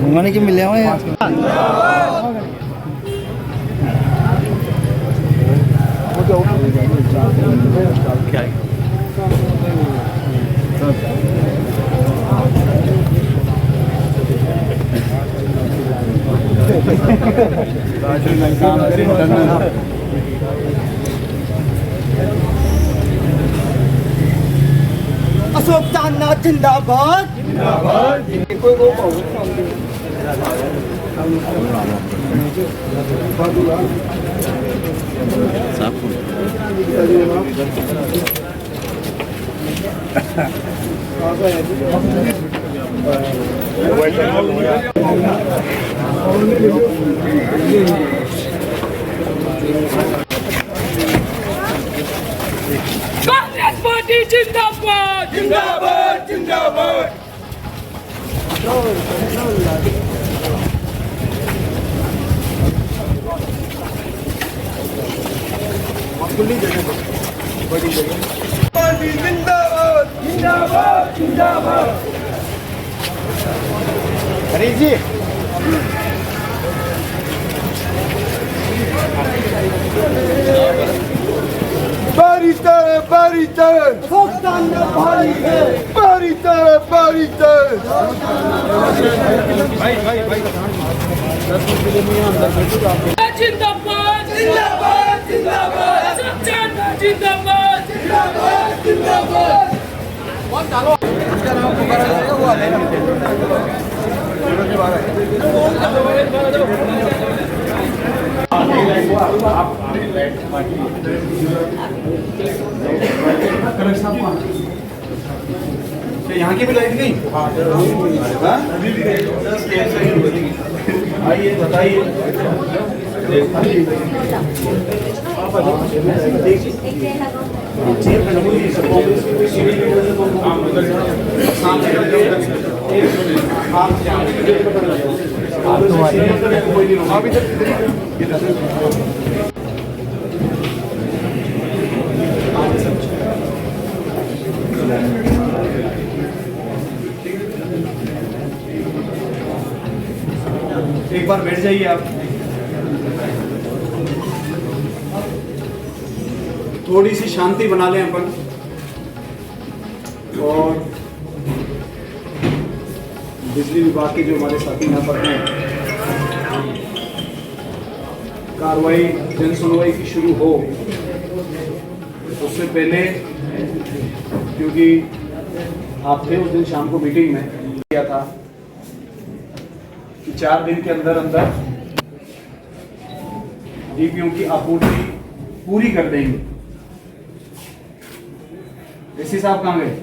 घूमने के मिले हुए हैं। अशोक चांदना जिंदाबाद जिंदाबाद। कांग्रेस पार्टी जिंदाबाद जिंदाबाद जिंदाबाद। पार्टी जिंदाबाद जिंदाबाद जिंदाबाद। अरे जी Baritan! Baritan! जिंदाबाद जिंदाबाद जिंदाबाद। चांदना जिंदाबाद जिंदाबाद जिंदाबाद। यहाँ की भी लाइट गई। आइए बताइए। एक बार बैठ जाइए आप। थोड़ी सी शांति बना लें अपन और बिजली विभाग के जो हमारे साथी यहाँ पर हैं, कार्रवाई जन सुनवाई की शुरू हो उससे पहले, क्योंकि आप थे उस दिन शाम को मीटिंग में, किया था कि 4 दिन के अंदर अंदर डीपीओ की आपूर्ति पूरी कर देंगे। एसी साहब कहाँ गए?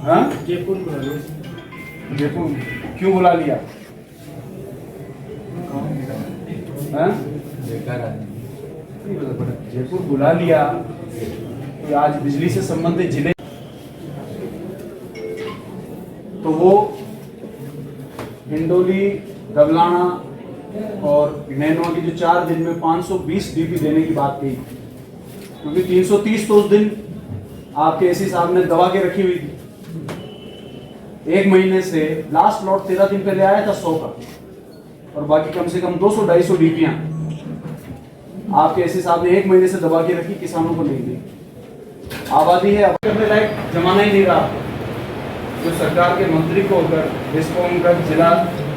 हाँ, जयपुर क्यों बुला लिया? हाँ? जयपुर बुला लिया तो आज बिजली से संबंधित जिले, तो वो हिंडोली, दबलाना और नैनवा की जो 4 दिन में 520 डीपी देने की बात कही, क्योंकि 330 तो उस दिन आपके एसी साहब ने दबा के रखी हुई थी। 1 महीने से लास्ट लॉट 13 दिन पहले आया था 100 का, और बाकी कम से कम 200-250 डीपियां आपके एसी साहब ने 1 महीने से दबा के रखी, किसानों को नहीं दी। आबादी है, अब करने लायक जमाना ही नहीं रहा। जो सरकार के मंत्री को अगर जिसको उनका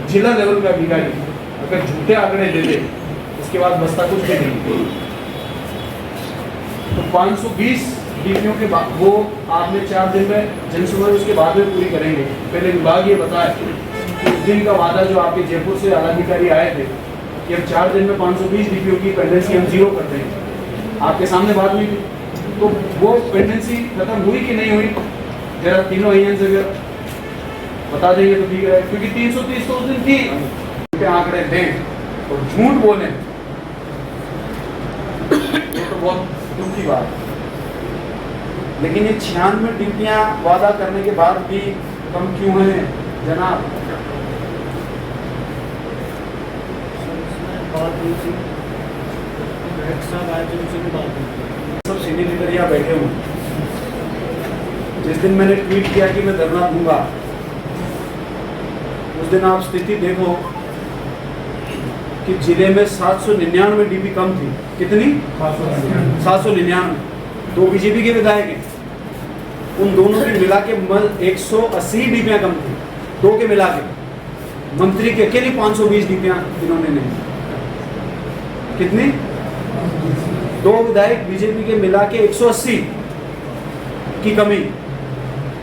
जिला लेवल का अधिकारी अगर झूठे आंकड़े दे दे, उसके बाद बस्ता कुछ भी नहीं। तो 520 डीपीओ के बाद वो आपने 4 दिन में जनसुनवाई उसके बाद में पूरी करेंगे। पहले विभाग ये बताया कि उस दिन का वादा जो आपके जयपुर से आलाधिकारी आए थे कि हम 4 दिन में 520 डीपीओ की पेंडेंसी हम 0 कर देंगे, आपके सामने बात हुई थी। तो वो पेंडेंसी खत्म हुई कि नहीं हुई, जरा तीनों एजेंट अगर बता देंगे तो ठीक है, क्योंकि 330 तो उस दिन थी। आंकड़े दें और झूठ बोले तो बहुत दुख की बात है। लेकिन ये 96 ड्यूटियां वादा करने के बाद भी कम क्यों हैं जनाब? सब सीनियर लीडर यहाँ बैठे हुए। जिस दिन मैंने ट्वीट किया कि मैं धरना दूंगा, उस दिन आप स्थिति देखो कि जिले में 799 डीपी कम थी। कितनी? 799। 2 बीजेपी के विधायक हैं, उन दोनों की मिला के 180 डीपियां कम थी, 2 के मिला के। मंत्री के अकेले 520 डीपियां इन्होंने नहीं। कितनी? 2 विधायक बीजेपी के मिला के 180 की कमी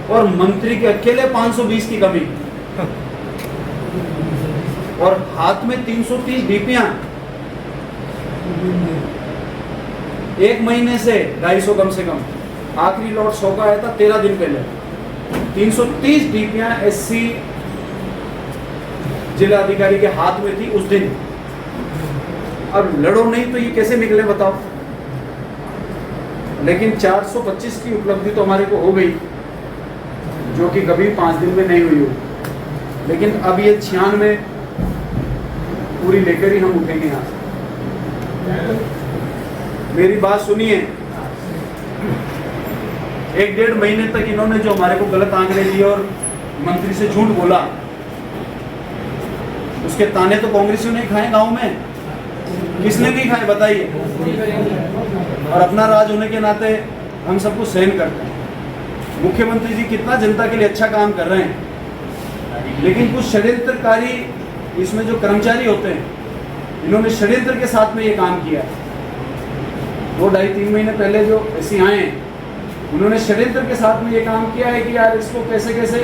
और मंत्री के अकेले 520 की कमी और हाथ में 330 डीपियां। 1 महीने से 250 कम से कम। आखिरी लॉट 100 का आया था 13 दिन पहले। 330 डीपियां एससी जिला अधिकारी के हाथ में थी उस दिन। अब लड़ो नहीं तो ये कैसे निकले बताओ? लेकिन 425 की उपलब्धि तो हमारे को हो गई, जो कि कभी 5 दिन में नहीं हुई हो। लेकिन अब ये 96 पूरी लेकर ही हम उठेंगे यहाँ से। मेरी बात सुनिए, 1-1.5 महीने तक इन्होंने जो हमारे को गलत आंकड़े दिए और मंत्री से झूठ बोला, उसके ताने तो कांग्रेसियों ने खाए गांव में। किसने नहीं खाए बताइए? और अपना राज होने के नाते हम सबको सहन करते हैं। मुख्यमंत्री जी कितना जनता के लिए अच्छा काम कर रहे हैं, लेकिन कुछ षड्यंत्रकारी इसमें जो कर्मचारी होते हैं, इन्होंने षड्यंत्र के साथ में ये काम किया। 2-2.5-3 महीने पहले जो ऐसे आए हैं, उन्होंने षड्यंत्र के साथ में ये काम किया है कि यार इसको कैसे कैसे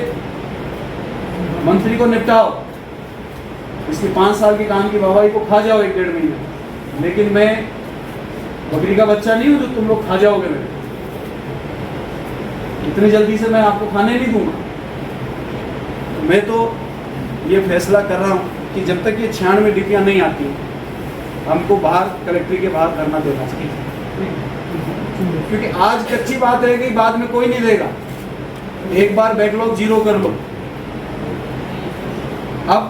मंत्री को निपटाओ, इसकी 5 साल के काम की वाहवाही को खा जाओ 1-1.5 महीने। लेकिन मैं बकरी का बच्चा नहीं हूं जो तुम लोग खा जाओगे। मेरे इतनी जल्दी से मैं आपको खाने नहीं दूंगा। मैं तो ये फैसला कर रहा हूं कि जब तक ये 96 डीपियां नहीं आती, हमको बाहर कलेक्ट्री के बाहर धरना देना चाहिए। क्योंकि आज कच्ची बात रह गई, बाद में कोई नहीं देगा। एक बार बैकलॉग 0 कर लो। अब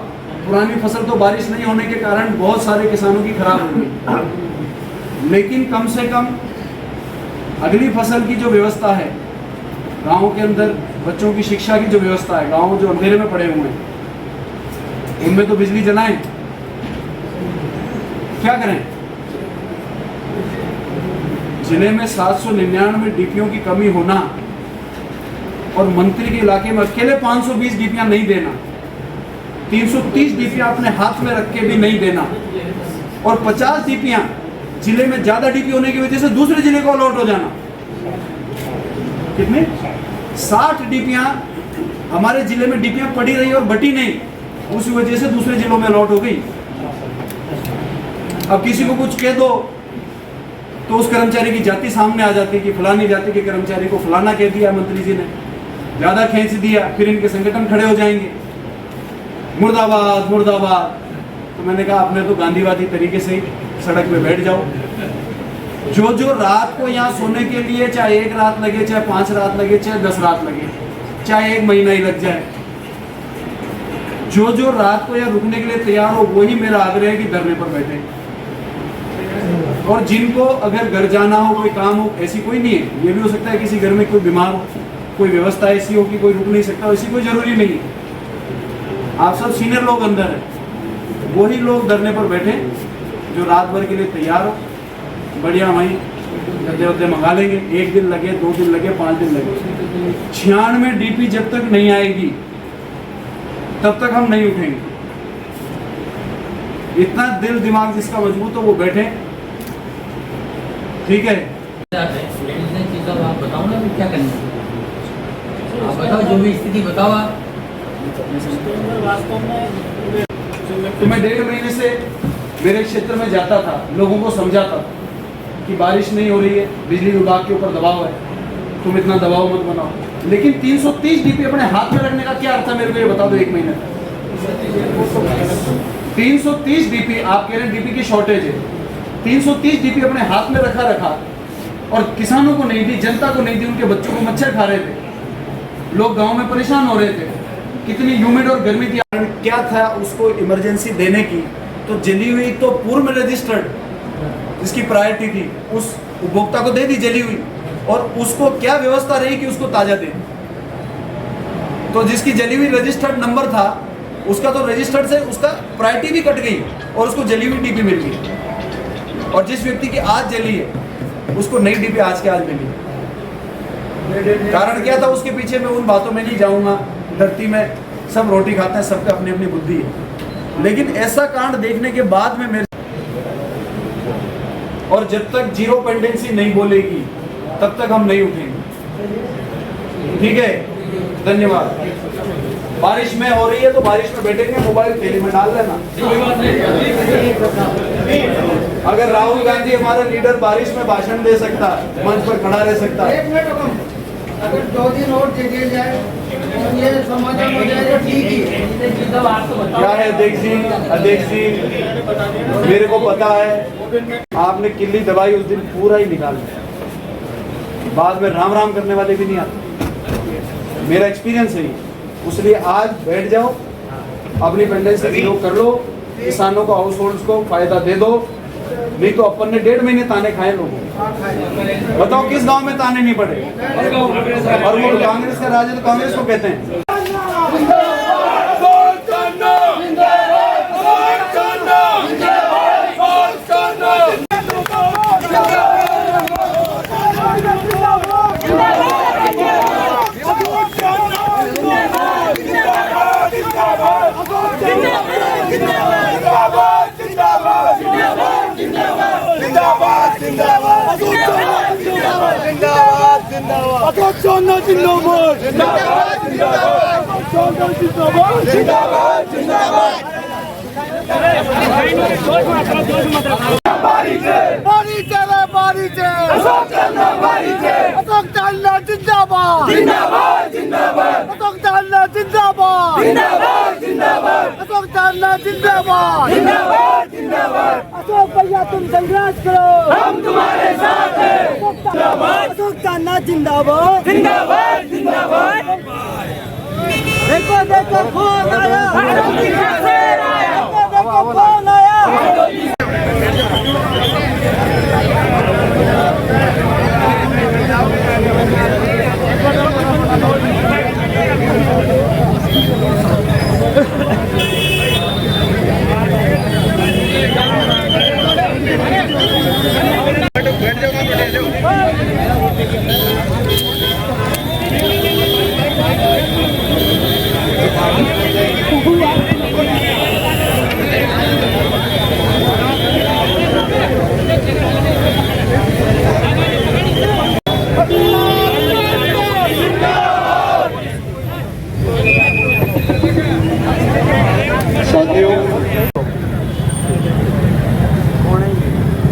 पुरानी फसल तो बारिश नहीं होने के कारण बहुत सारे किसानों की खराब हो गई, लेकिन कम से कम अगली फसल की जो व्यवस्था है, गाँव के अंदर बच्चों की शिक्षा की जो व्यवस्था है, गाँव जो अंधेरे में पड़े हुए हैं, उनमें तो बिजली जलाएं। क्या करें? जिले में 799 डीपीओ की कमी होना और मंत्री के इलाके में अकेले 520 डीपियां नहीं देना, 330 डीपियां अपने हाथ में रख के भी नहीं देना, और 50 डीपियां जिले में ज्यादा डीपी होने की वजह से दूसरे जिले को अलॉट हो जाना। कितने? 60 डीपियां हमारे जिले में डीपियां पड़ी रही और बटी नहीं, उस वजह से दूसरे जिलों में अलॉट हो गई। अब किसी को कुछ कह दो तो उस कर्मचारी की जाति सामने आ जाती है कि फलानी जाति के कर्मचारी को फलाना कह दिया मंत्री जी ने, ज्यादा खींच दिया, फिर इनके संगठन खड़े हो जाएंगे, मुर्दाबाद मुर्दाबाद। तो मैंने कहा आपने तो गांधीवादी तरीके से सड़क पे बैठ जाओ। जो रात को यहाँ सोने के लिए चाहे 1 रात लगे, चाहे 5 रात लगे, चाहे 10 रात लगे, चाहे 1 महीना ही लग जाए, जो रात को यहाँ रुकने के लिए तैयार हो, वही मेरा आग्रह है कि धरने पर बैठे। और जिनको अगर घर जाना हो, कोई काम हो, ऐसी कोई नहीं है। ये भी हो सकता है किसी घर में कोई बीमार हो, कोई व्यवस्था ऐसी हो कि कोई रुक नहीं सकता, ऐसी कोई जरूरी नहीं है। आप सब सीनियर लोग अंदर हैं, वही लोग धरने पर बैठे जो रात भर के लिए तैयार हो। बढ़िया वहीं गद्दे वद्दे मंगा लेंगे, 1 दिन लगे, 2 दिन लगे, 5 दिन लगे, 96 डीपी जब तक नहीं आएगी तब तक हम नहीं उठेंगे। इतना दिल दिमाग जिसका मजबूत हो वो बैठे, ठीक है। आप बताओ ना क्या करना है, आप बताओ जो भी स्थिति बताओ आप। तो मैं 1.5 महीने से मेरे क्षेत्र में जाता था, लोगों को समझाता था कि बारिश नहीं हो रही है, बिजली विभाग के ऊपर दबाव है, तुम इतना दबाव मत बनाओ। लेकिन 330 डीपी अपने हाथ में रखने का क्या अर्थ है, मेरे को ये बता दो। 1 महीने तक 330 डीपी, आप कह रहे हैं डीपी की शॉर्टेज है, 330 डीपी अपने हाथ में रखा और किसानों को नहीं दी, जनता को नहीं दी, उनके बच्चों को मच्छर खा रहे थे, लोग गांव में परेशान हो रहे थे, कितनी ह्यूमिड और गर्मी थी। क्या था उसको इमरजेंसी देने की, तो जली हुई तो पूर्व में रजिस्टर्ड जिसकी प्रायोरिटी थी उस उपभोक्ता को दे दी जली हुई, और उसको क्या व्यवस्था रही कि उसको ताजा दे। तो जिसकी जली हुई रजिस्टर्ड नंबर था उसका तो रजिस्टर्ड से उसका प्रायोरिटी भी कट गई और उसको जली हुई डीपी मिल गई, और जिस व्यक्ति की आज जली है उसको नई डीपी आज के आज मिली। कारण क्या था उसके पीछे, मैं उन बातों में नहीं जाऊंगा, धरती में सब रोटी खाते हैं, सबका अपनी अपनी बुद्धि है। लेकिन ऐसा कांड देखने के बाद में मेरे, और जब तक जीरो पेंडेंसी नहीं बोलेगी तब तक हम नहीं उठेंगे, ठीक है। धन्यवाद। बारिश में हो रही है तो बारिश में बैठेंगे, मोबाइल थैली में डाल लेना। अगर राहुल गांधी हमारा लीडर बारिश में भाषण दे सकता है, मंच पर खड़ा रह सकता है, अगर 2 दिन और दे दिया जाए तो ये समाधान हो जाएगा, ठीक ही है। क्या है अध्यक्ष जी, मेरे को पता है आपने किल्ली दवाई उस दिन पूरा ही निकाल दिया, बाद में राम राम करने वाले भी नहीं आते, मेरा एक्सपीरियंस है। इसलिए आज बैठ जाओ, अपनी पेंडेंसी जीरो कर लो, किसानों को, हाउस होल्ड्स को फायदा दे दो। नहीं तो अपन ने 1.5 महीने ताने खाए लोगों, बताओ किस गांव में ताने नहीं पड़े। और वो कांग्रेस का राज है तो कांग्रेस को कहते हैं। अशोक भैया तुम संघर्ष करो, हम तुम्हारे साथ हैं। अशोक चांदना जिंदाबाद, जिंदाबाद जिंदाबाद। देखो देखो कौन आया, देखो कौन आया।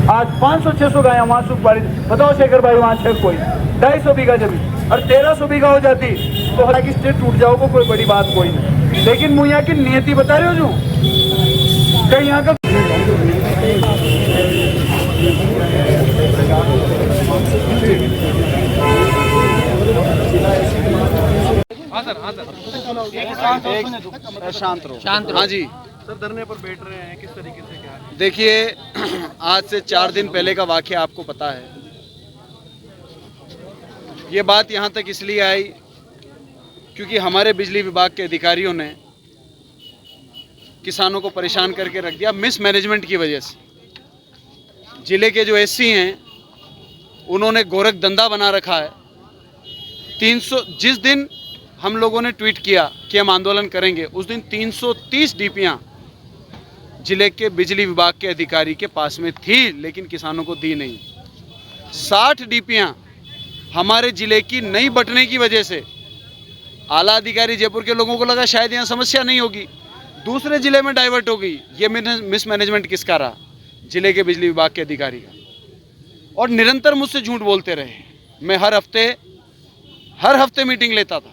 आज 500-600 गाय वहाँ सूख पड़ी। बताओ शेखर भाई, वहाँ छह कोई 250 बीघा जमीन और 1300 बीघा हो जाती तो हालांकि स्टेट टूट जाओगे, कोई बड़ी बात कोई नहीं। लेकिन मुझे यहाँ की नियति बता रहे हो जो कहीं यहाँ का शांत रहो। हाँ जी सर, धरने पर बैठ रहे हैं, किस तरीके से क्या है? देखिए, आज से 4 दिन पहले का वाकया आपको पता है। ये बात यहाँ तक इसलिए आई क्योंकि हमारे बिजली विभाग के अधिकारियों ने किसानों को परेशान करके रख दिया मिसमैनेजमेंट की वजह से। जिले के जो एससी हैं उन्होंने गोरख धंधा बना रखा है। 300 जिस दिन हम लोगों ने ट्वीट किया कि हम आंदोलन करेंगे, उस दिन 330 डीपियाँ जिले के बिजली विभाग के अधिकारी के पास में थी, लेकिन किसानों को दी नहीं। 60 डीपियाँ हमारे जिले की नहीं बंटने की वजह से आला अधिकारी जयपुर के लोगों को लगा शायद यहाँ समस्या नहीं होगी, दूसरे जिले में डाइवर्ट हो गई। ये मिसमैनेजमेंट किसका रहा? जिले के बिजली विभाग के अधिकारी का। और निरंतर मुझसे झूठ बोलते रहे। मैं हर हफ्ते मीटिंग लेता था,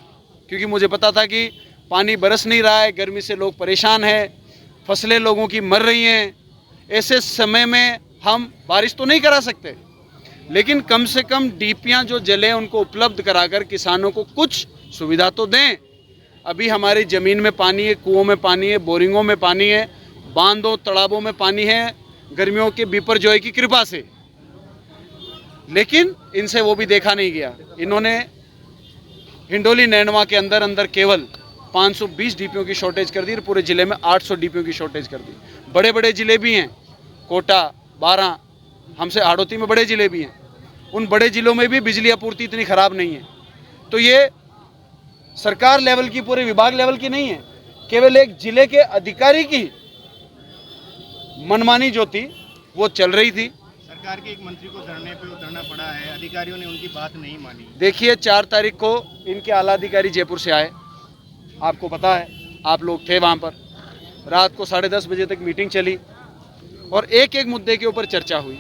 क्योंकि मुझे पता था कि पानी बरस नहीं रहा है, गर्मी से लोग परेशान हैं, फसलें लोगों की मर रही हैं। ऐसे समय में हम बारिश तो नहीं करा सकते, लेकिन कम से कम डीपियाँ जो जले उनको उपलब्ध कराकर किसानों को कुछ सुविधा तो दें। अभी हमारी ज़मीन में पानी है, कुओं में पानी है, बोरिंगों में पानी है, बांधों तालाबों में पानी है, गर्मियों के बिपरजॉय की कृपा से, लेकिन इनसे वो भी देखा नहीं गया। इन्होंने हिंडोली नैनवा के अंदर केवल 520 डीपियों की शॉर्टेज कर दी और पूरे ज़िले में 800 डीपियों की शॉर्टेज कर दी। बड़े बड़े ज़िले भी हैं, कोटा, बारां, हमसे हाड़ौती में बड़े ज़िले भी हैं। उन बड़े ज़िलों में भी बिजली आपूर्ति इतनी ख़राब नहीं है। तो ये सरकार लेवल की, पूरे विभाग लेवल की नहीं है, केवल एक ज़िले के अधिकारी की मनमानी जो थी वो चल रही थी। सरकार के एक मंत्री को धरने पे उतरना पड़ा है, अधिकारियों ने उनकी बात नहीं मानी। देखिए 4 तारीख को इनके आला अधिकारी जयपुर से आए, आपको पता है, आप लोग थे वहाँ पर। रात को 10:30 बजे तक मीटिंग चली और एक एक मुद्दे के ऊपर चर्चा हुई।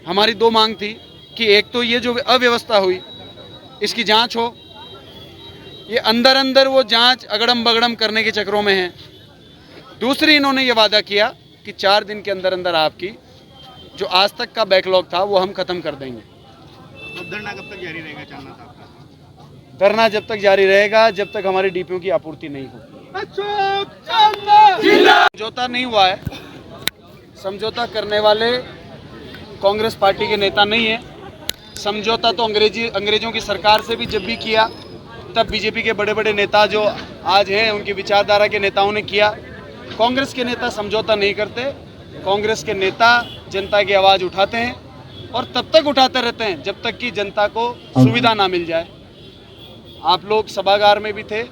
हमारी 2 मांग थी कि एक तो ये जो अव्यवस्था हुई इसकी जांच हो, ये अंदर वो जांच अगड़म बगड़म करने के चक्रों में है। दूसरी, इन्होंने ये वादा किया कि 4 दिन के अंदर आपकी जो आज तक का बैकलॉग था वो हम खत्म कर देंगे। तो धरना कब तक जारी रहेगा, चाहना था आपका? धरना जब तक जारी रहेगा जब तक हमारी डीपीओ की आपूर्ति नहीं होगी। समझौता नहीं हुआ है, समझौता करने वाले कांग्रेस पार्टी के नेता नहीं है। समझौता तो अंग्रेजों की सरकार से भी जब भी किया तब बीजेपी के बड़े बड़े नेता जो आज हैं उनकी विचारधारा के नेताओं ने किया। कांग्रेस के नेता समझौता नहीं करते। कांग्रेस के नेता जनता की आवाज़ उठाते हैं और तब तक उठाते रहते हैं जब तक कि जनता को सुविधा ना मिल जाए। आप लोग सभागार में भी थे।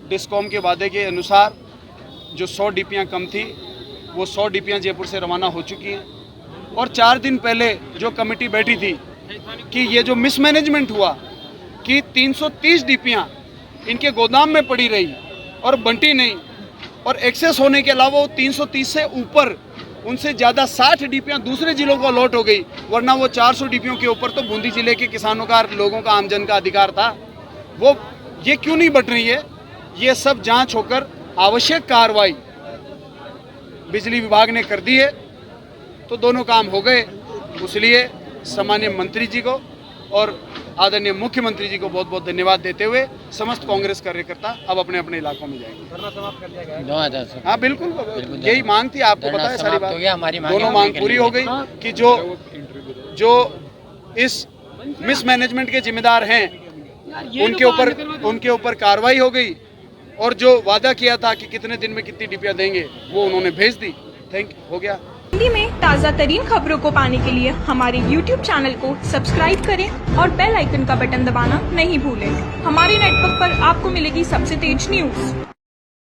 डिस्कॉम के वादे के अनुसार जो 100 डीपियाँ कम थी वो 100 डीपियाँ जयपुर से रवाना हो चुकी हैं। और 4 दिन पहले जो कमेटी बैठी थी कि ये जो मिसमैनेजमेंट हुआ कि 330 डीपियाँ इनके गोदाम में पड़ी रही और बंटी नहीं, और एक्सेस होने के अलावा वो 330 से ऊपर उनसे ज़्यादा 60 डीपियाँ दूसरे जिलों को अलॉट हो गई, वरना वो 400 डीपियों के ऊपर तो बूंदी जिले के किसानों का, लोगों का, आमजन का अधिकार था। वो ये क्यों नहीं बट रही है? ये सब जांच होकर आवश्यक कार्रवाई बिजली विभाग ने कर दी है तो दोनों काम हो गए। इसलिए सामान्य मंत्री जी को और आदरणीय मुख्यमंत्री जी को बहुत बहुत धन्यवाद देते हुए समस्त कांग्रेस कार्यकर्ता अब अपने अपने इलाकों में जाएंगे। हाँ बिल्कुल, यही मांग थी, आपको पता है सारी बात। दोनों मांग पूरी हो गई कि जो इस मिसमैनेजमेंट के जिम्मेदार हैं उनके ऊपर कार्रवाई हो गई, और जो वादा किया था कि कितने दिन में कितनी डीपियाँ देंगे वो उन्होंने भेज दी। हो गया। हिंदी में ताज़ा तरीन खबरों को पाने के लिए हमारे YouTube चैनल को सब्सक्राइब करें और बेल आइकन का बटन दबाना नहीं भूलें। हमारे नेटवर्क पर आपको मिलेगी सबसे तेज न्यूज़।